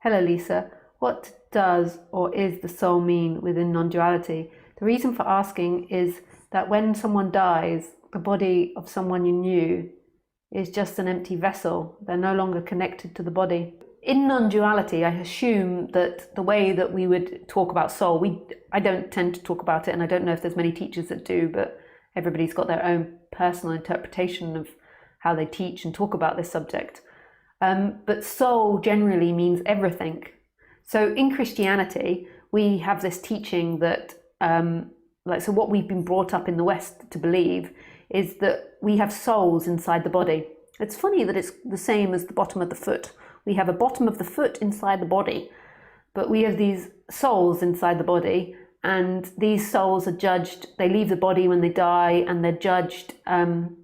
Hello, Lisa. What does or is the soul mean within non-duality? The reason for asking is that when someone dies, the body of someone you knew is just an empty vessel. They're no longer connected to the body. In non-duality, I assume that the way that we would talk about soul, I don't tend to talk about it, and I don't know if there's many teachers that do, but everybody's got their own personal interpretation of how they teach and talk about this subject. But soul generally means everything. So in Christianity, we have this teaching that, so what we've been brought up in the West to believe is that we have souls inside the body. It's funny that it's the same as the bottom of the foot. We have a bottom of the foot inside the body, but we have these souls inside the body, and these souls are judged. They leave the body when they die, and they're judged in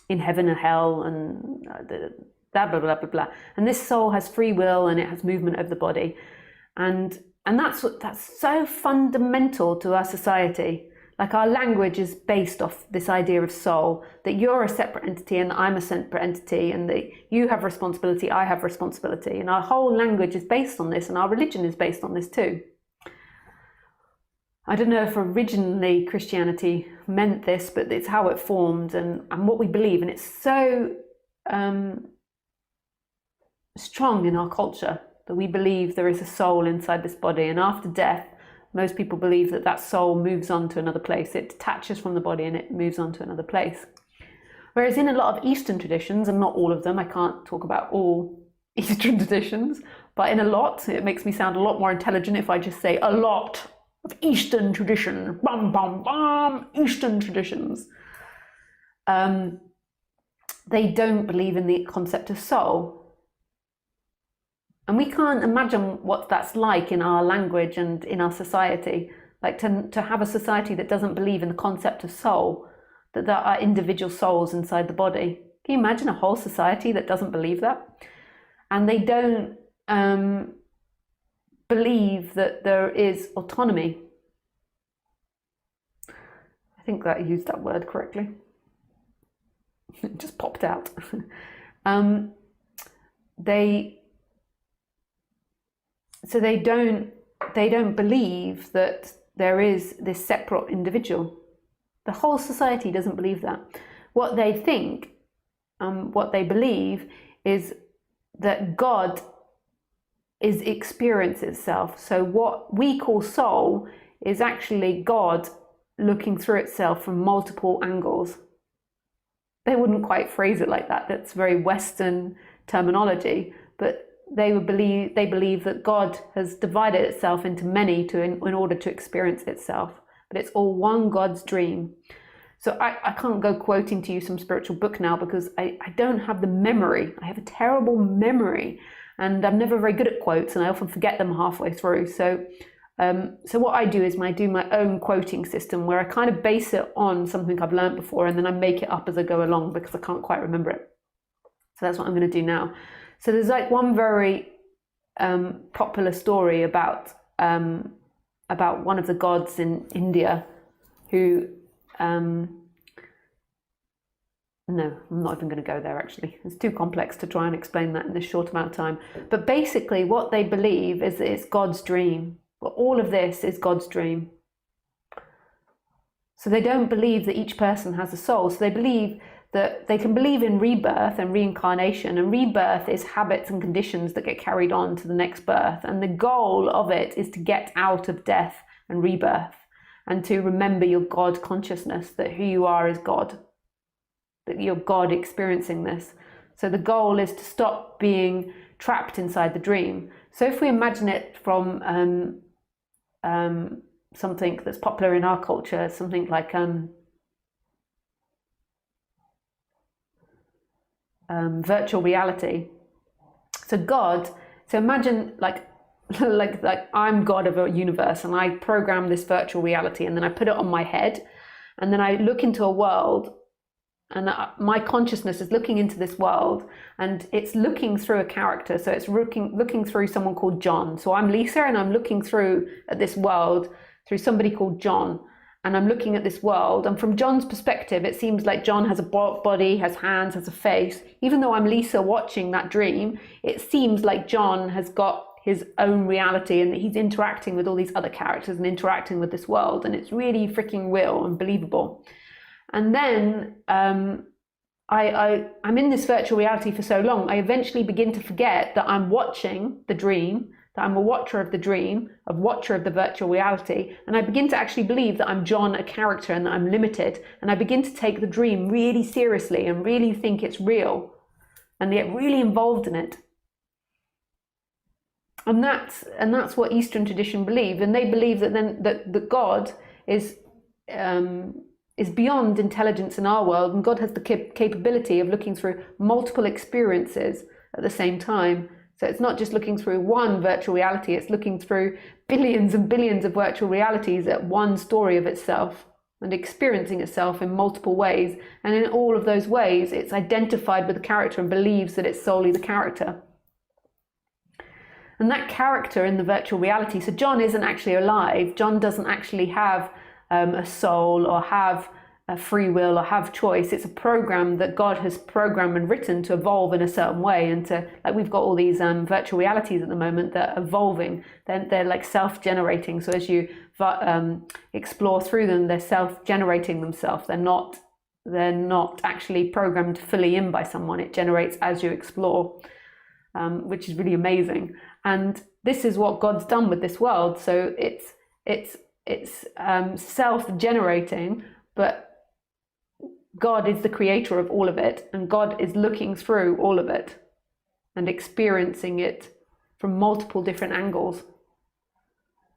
heaven or hell, and blah, blah, blah, blah, blah. And this soul has free will, and it has movement over the body. And that's so fundamental to our society. Like, our language is based off this idea of soul, that you're a separate entity and I'm a separate entity, and that you have responsibility, I have responsibility. And our whole language is based on this, and our religion is based on this too. I don't know if originally Christianity meant this, but it's how it formed and what we believe. And it's so strong in our culture that we believe there is a soul inside this body, and after death, most people believe that that soul moves on to another place. It detaches from the body and it moves on to another place. Whereas in a lot of Eastern traditions, and not all of them, I can't talk about all Eastern traditions, but in a lot, it makes me sound a lot more intelligent if I just say a lot of Eastern tradition, bam, bam, bam, Eastern traditions. They don't believe in the concept of soul. And we can't imagine what that's like in our language and in our society. Like to have a society that doesn't believe in the concept of soul, that there are individual souls inside the body. Can you imagine a whole society that doesn't believe that? And they don't believe that there is autonomy. I think that I used that word correctly. It just popped out. So they don't believe that there is this separate individual. The whole society doesn't believe that. What they think, what they believe, is that God is experience itself. So what we call soul is actually God looking through itself from multiple angles. They wouldn't quite phrase it like that. That's very Western terminology, but they believe that God has divided itself into many in order to experience itself, but it's all one God's dream. So I can't go quoting to you some spiritual book now because I don't have the memory. I have a terrible memory, and I'm never very good at quotes, and I often forget them halfway through. So what I do is I do my own quoting system where I kind of base it on something I've learned before, and then I make it up as I go along because I can't quite remember it. So that's what I'm going to do now. So there's like one very popular story about one of the gods in India who, no, I'm not even going to go there actually. It's too complex to try and explain that in this short amount of time. But basically what they believe is that it's God's dream. Well, all of this is God's dream. So they don't believe that each person has a soul. So they believe that they can believe in rebirth and reincarnation, and rebirth is habits and conditions that get carried on to the next birth, and the goal of it is to get out of death and rebirth and to remember your God consciousness, that who you are is God, that you're God experiencing this. So the goal is to stop being trapped inside the dream. So if we imagine it from something that's popular in our culture, something like virtual reality. So imagine like I'm God of a universe, and I program this virtual reality, and then I put it on my head, and then I look into a world, and my consciousness is looking into this world, and it's looking through a character. So it's looking through someone called John. So I'm Lisa, and I'm looking through at this world through somebody called John. and I'm looking at this world, and from John's perspective, it seems like John has a body, has hands, has a face. Even though I'm Lisa watching that dream, it seems like John has got his own reality and that he's interacting with all these other characters and interacting with this world, and it's really freaking real and believable. And then I'm in this virtual reality for so long, I eventually begin to forget that I'm watching the dream, that I'm a watcher of the dream, a watcher of the virtual reality, and I begin to actually believe that I'm John, a character, and that I'm limited, and I begin to take the dream really seriously and really think it's real and get really involved in it. And that's what Eastern tradition believe, and they believe that then that God is beyond intelligence in our world, and God has the capability of looking through multiple experiences at the same time. So it's not just looking through one virtual reality, it's looking through billions and billions of virtual realities at one story of itself and experiencing itself in multiple ways. And in all of those ways, it's identified with the character and believes that it's solely the character. And that character in the virtual reality, so John isn't actually alive. John doesn't actually have a soul or have a free will or have choice. It's a program that God has programmed and written to evolve in a certain way, and to, like, we've got all these virtual realities at the moment that are evolving. They're like self-generating. So as you explore through them, they're self-generating themselves. They're not actually programmed fully in by someone. It generates as you explore, which is really amazing. And this is what God's done with this world. So it's self-generating, but God is the creator of all of it, and God is looking through all of it and experiencing it from multiple different angles.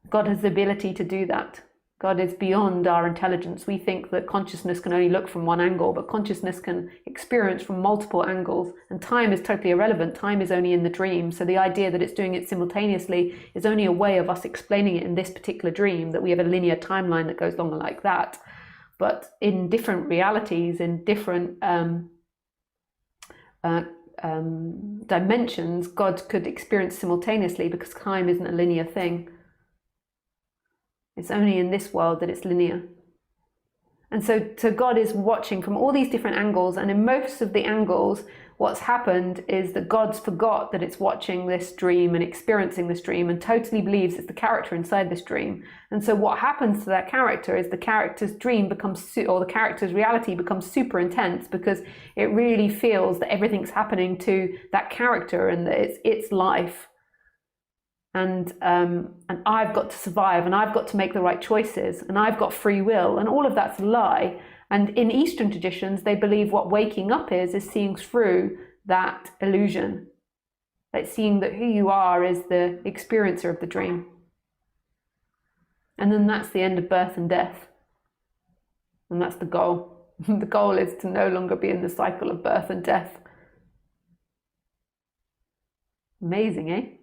God has the ability to do that. God is beyond our intelligence. We think that consciousness can only look from one angle, but consciousness can experience from multiple angles, and time is totally irrelevant. Time is only in the dream. So the idea that it's doing it simultaneously is only a way of us explaining it in this particular dream, that we have a linear timeline that goes longer like that. But in different realities, in different dimensions, God could experience simultaneously, because time isn't a linear thing. It's only in this world that it's linear. And so God is watching from all these different angles, and in most of the angles, what's happened is that God's forgot that it's watching this dream and experiencing this dream, and totally believes it's the character inside this dream. And so what happens to that character is the character's dream becomes, or the character's reality becomes super intense, because it really feels that everything's happening to that character and that it's its life. And I've got to survive, and I've got to make the right choices, and I've got free will, and all of that's a lie. And in Eastern traditions, they believe what waking up is seeing through that illusion. Like seeing that who you are is the experiencer of the dream. And then that's the end of birth and death. And that's the goal. The goal is to no longer be in the cycle of birth and death. Amazing, eh?